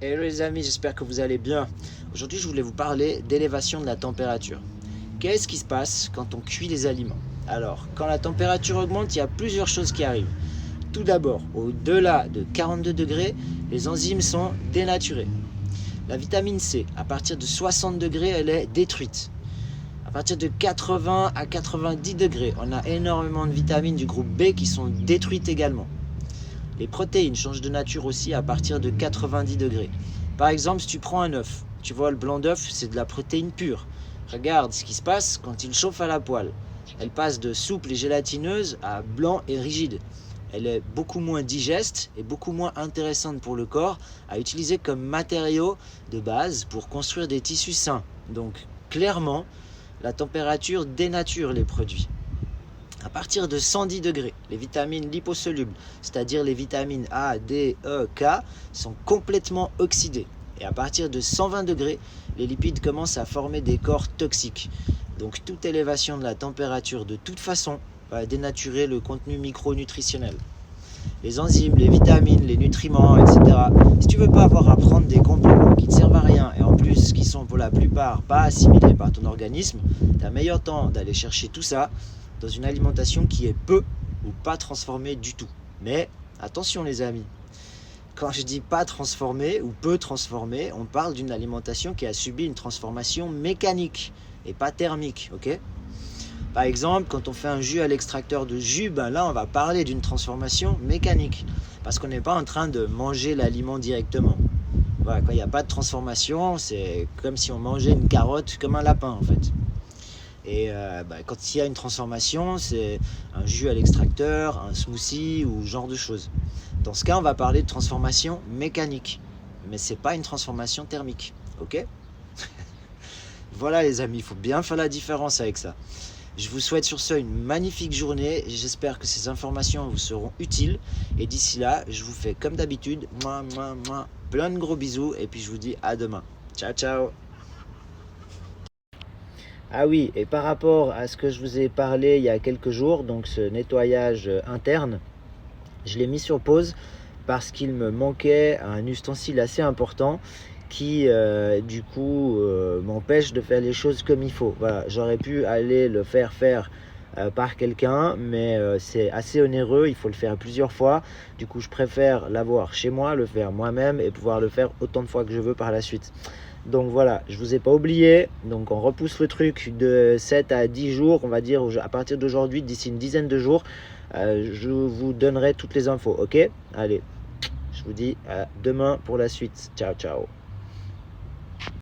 Hello les amis, j'espère que vous allez bien. Aujourd'hui, je voulais vous parler d'élévation de la température. Qu'est-ce qui se passe quand on cuit les aliments? Alors, quand la température augmente, il y a plusieurs choses qui arrivent. Tout d'abord, au-delà de 42 degrés, les enzymes sont dénaturées. La vitamine C, à partir de 60 degrés, elle est détruite. À partir de 80 à 90 degrés, on a énormément de vitamines du groupe B qui sont détruites également. Les protéines changent de nature aussi à partir de 90 degrés. Par exemple, si tu prends un œuf, tu vois le blanc d'œuf, c'est de la protéine pure. Regarde ce qui se passe quand il chauffe à la poêle. Elle passe de souple et gélatineuse à blanc et rigide. Elle est beaucoup moins digeste et beaucoup moins intéressante pour le corps à utiliser comme matériau de base pour construire des tissus sains. Donc clairement, la température dénature les produits. À partir de 110 degrés, les vitamines liposolubles, c'est-à-dire les vitamines A, D, E, K, sont complètement oxydées. Et à partir de 120 degrés, les lipides commencent à former des corps toxiques. Donc toute élévation de la température de toute façon va dénaturer le contenu micronutritionnel. Les enzymes, les vitamines, les nutriments, etc. Si tu veux pas avoir à prendre des compléments qui ne servent à rien et en plus qui sont pour la plupart pas assimilés par ton organisme, tu as meilleur temps d'aller chercher tout ça dans une alimentation qui est peu ou pas transformée du tout. Mais attention les amis, quand je dis pas transformée ou peu transformée, on parle d'une alimentation qui a subi une transformation mécanique et pas thermique, ok? Par exemple, quand on fait un jus à l'extracteur de jus, ben là on va parler d'une transformation mécanique parce qu'on n'est pas en train de manger l'aliment directement. Voilà, quand il n'y a pas de transformation, c'est comme si on mangeait une carotte comme un lapin en fait. Et quand il y a une transformation, c'est un jus à l'extracteur, un smoothie ou ce genre de choses. Dans ce cas, on va parler de transformation mécanique. Mais ce n'est pas une transformation thermique. Ok? Voilà les amis, il faut bien faire la différence avec ça. Je vous souhaite sur ce une magnifique journée. J'espère que ces informations vous seront utiles. Et d'ici là, je vous fais comme d'habitude, plein de gros bisous. Et puis je vous dis à demain. Ciao, ciao. Ah oui, et par rapport à ce que je vous ai parlé il y a quelques jours, donc ce nettoyage interne, je l'ai mis sur pause parce qu'il me manquait un ustensile assez important qui du coup m'empêche de faire les choses comme il faut. Voilà, j'aurais pu aller le faire par quelqu'un, mais c'est assez onéreux, il faut le faire plusieurs fois. Du coup, je préfère l'avoir chez moi, le faire moi-même et pouvoir le faire autant de fois que je veux par la suite. Donc voilà, je vous ai pas oublié. Donc on repousse le truc de 7 à 10 jours, on va dire à partir d'aujourd'hui, d'ici une dizaine de jours, je vous donnerai toutes les infos, ok? Allez, je vous dis à demain pour la suite. Ciao, ciao.